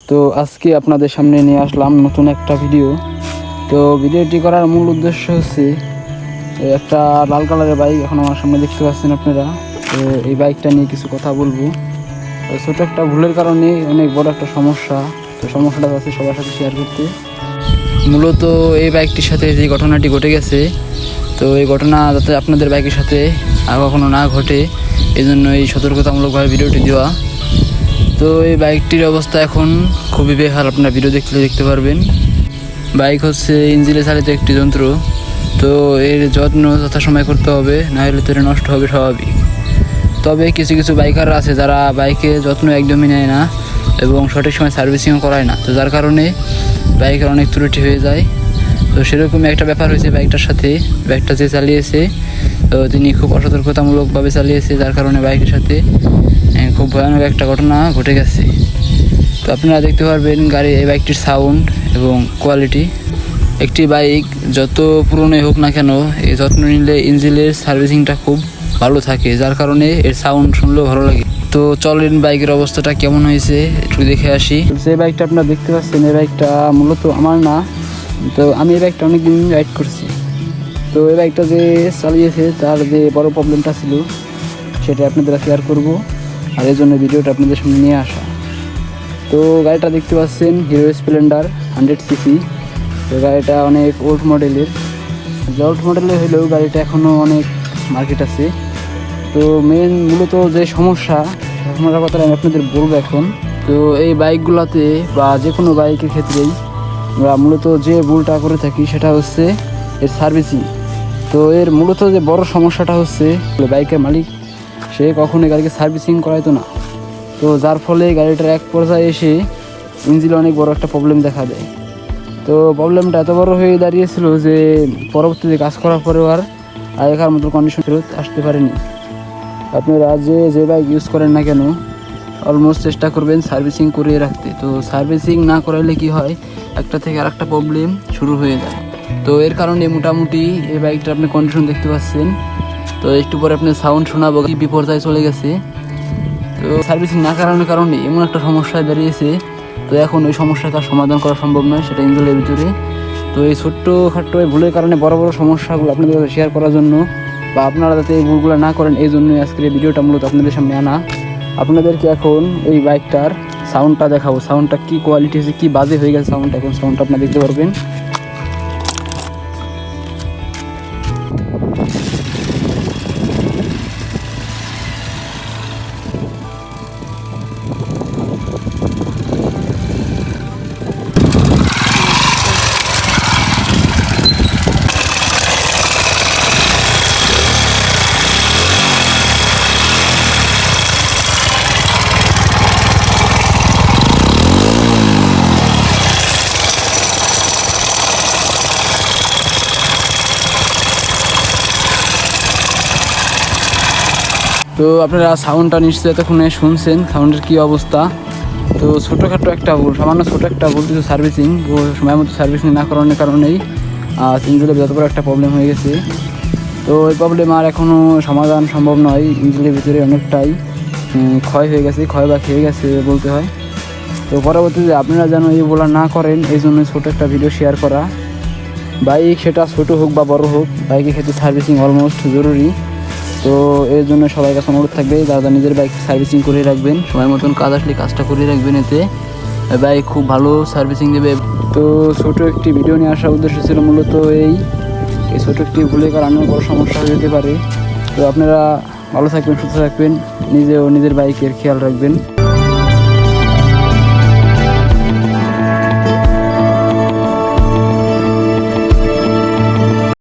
তো আজকে আপনাদের সামনে নিয়ে আসলাম নতুন একটা ভিডিও। তো ভিডিওটি করার মূল উদ্দেশ্য হচ্ছে একটা লাল কালারের বাইক এখন আমার সামনে দেখতে পাচ্ছেন আপনারা। তো এই বাইকটা নিয়ে কিছু কথা বলবো। তো ছোটো একটা ভুলের কারণে অনেক বড় একটা সমস্যা, তো সমস্যাটা আছে সবার সাথে শেয়ার করতে। মূলত এই বাইকটির সাথে যে ঘটনাটি ঘটে গেছে, তো এই ঘটনা যাতে আপনাদের বাইকের সাথে আর কখনো না ঘটে এই জন্য এই সতর্কতামূলকভাবে ভিডিওটি দেওয়া। তো এই বাইকটির অবস্থা এখন খুবই বেহাল, আপনারা ভিডিও দেখতে পারবেন। বাইক হচ্ছে ইঞ্জিনে চালিত একটি যন্ত্র, তো এর যত্ন যথাসময় করতে হবে, না হলে তো নষ্ট হবে স্বাভাবিক। তবে কিছু কিছু বাইকার আছে যারা বাইকের যত্ন একদমই নেয় না এবং সঠিক সময় সার্ভিসিংও করায় না, তো যার কারণে বাইকের অনেক ত্রুটি হয়ে যায়। তো সেরকমই একটা ব্যাপার হয়েছে বাইকটার সাথে। বাইকটা যে চালিয়েছে তো তিনি খুব অসতর্কতামূলকভাবে চালিয়েছে, যার কারণে বাইকের সাথে খুব ভয়ানক একটা ঘটনা ঘটে গেছে। তো আপনারা দেখতে পারবেন এই বাইকটির সাউন্ড এবং কোয়ালিটি। একটি বাইক যত পুরনোই হোক না কেন, এই যত্ন নিলে ইঞ্জিনের সার্ভিসিংটা খুব ভালো থাকে, যার কারণে এর সাউন্ড শুনলেও ভালো লাগে। তো চলেন বাইকের অবস্থাটা কেমন হয়েছে একটু দেখে আসি। যে বাইকটা আপনারা দেখতে পাচ্ছেন, এই বাইকটা মূলত আমার না, তো আমি এই বাইকটা অনেকদিন রাইড করছি। তো এই বাইকটা যে চালিয়েছে তার যে বড় প্রবলেমটা ছিল সেটা আপনাদের শেয়ার করব, আর এই জন্য ভিডিওটা আপনাদের সামনে নিয়ে আসা। তো গাড়িটা দেখতে পাচ্ছেন হিরো স্প্লেন্ডার 100cc। তো গাড়িটা অনেক ওল্ড মডেলের হলেও গাড়িটা এখনও অনেক মার্কেট আছে। তো মূলত যে সমস্যার কথা আমি আপনাদের বলবো এখন। তো এই বাইকগুলোতে বা যে কোনো বাইকের ক্ষেত্রেই আমরা মূলত যে ভুলটা করে থাকি সেটা হচ্ছে এর সার্ভিসিং। তো এর মূলত যে বড় সমস্যাটা হচ্ছে বাইকের মালিক সে কখনোই গাড়িকে সার্ভিসিং করাইতো না। তো যার ফলে গাড়িটার এক পর্যায়ে এসে ইঞ্জিনে অনেক বড় একটা প্রবলেম দেখা দেয়। তো প্রবলেমটা এত বড় হয়ে দাঁড়িয়েছিল যে পরবর্তীতে কাজ করার পরেও আর আগেকার মতো কন্ডিশন ফেরত আসতে পারেনি। আপনারা যে বাইক ইউজ করেন না কেন অলমোস্ট চেষ্টা করবেন সার্ভিসিং করিয়ে রাখতে। তো সার্ভিসিং না করাইলে কি হয়, একটা থেকে আরেকটা প্রবলেম শুরু হয়ে যায়। তো এর কারণে মোটামুটি এই বাইকটা আপনি কন্ডিশন দেখতে পাচ্ছেন। তো একটু পরে আপনি সাউন্ড শোনাবো কি বিপর্যয় চলে গেছে। তো সার্ভিসিং না করানোর কারণে এমন একটা সমস্যায় দাঁড়িয়েছে, তো এখন ওই সমস্যাটার সমাধান করা সম্ভব নয়, সেটা ইঞ্জিনের ভিতরে। তো এই ছোট্টখাট্ট ভুলের কারণে বড় বড় সমস্যাগুলো আপনাদের কাছে শেয়ার করার জন্য বা আপনারা যাতে এই ভুলগুলো না করেন এই জন্যই আজকের এই ভিডিওটা মূলত আপনাদের সামনে আনা। আপনাদেরকে এখন এই বাইকটার সাউন্ডটা দেখাবো, সাউন্ডটা কী কোয়ালিটি আছে, কী বাজে হয়ে গেছে সাউন্ডটা, এখন সাউন্ডটা আপনারা দেখতে পারবেন। তো আপনারা সাউন্ডটা নিশ্চয়ই এতক্ষণে শুনছেন সাউন্ডের কী অবস্থা। তো ছোটোখাটো একটা ভুল, সামান্য ছোটো একটা ভুল, কিছু সার্ভিসিং ও সময় মতো সার্ভিসিং না করানোর কারণেই ইঞ্জিনের যত বড় একটা প্রবলেম হয়ে গেছে। তো এই প্রবলেম আর এখনও সমাধান সম্ভব নয়, ইঞ্জিনের ভিতরে অনেকটাই ক্ষয় হয়ে গেছে, ক্ষয় বা খেয়ে গেছে বলতে হয়। তো পরবর্তীতে আপনারা যেন এইগুলো না করেন এই জন্য ছোটো একটা ভিডিও শেয়ার করা। বাইক সেটা ছোটো হোক বা বড় হোক, বাইকের ক্ষেত্রে সার্ভিসিং অলমোস্ট জরুরি। তো এর জন্য সবার কাছে অনুরোধ থাকবে যারা নিজের বাইক সার্ভিসিং করে রাখবেন, সময় মতন কাজ আসলে কাজটা করে রাখবেন, এতে বাইক খুব ভালো সার্ভিসিং দেবে। তো ছোটো একটি ভিডিও নিয়ে আসার উদ্দেশ্য ছিল মূলত এই ছোটো একটি ভুলে কারণে বড় সমস্যা হয়ে যেতে পারে। তো আপনারা ভালো থাকবেন, সুস্থ থাকবেন, নিজেও নিজের বাইকের খেয়াল রাখবেন।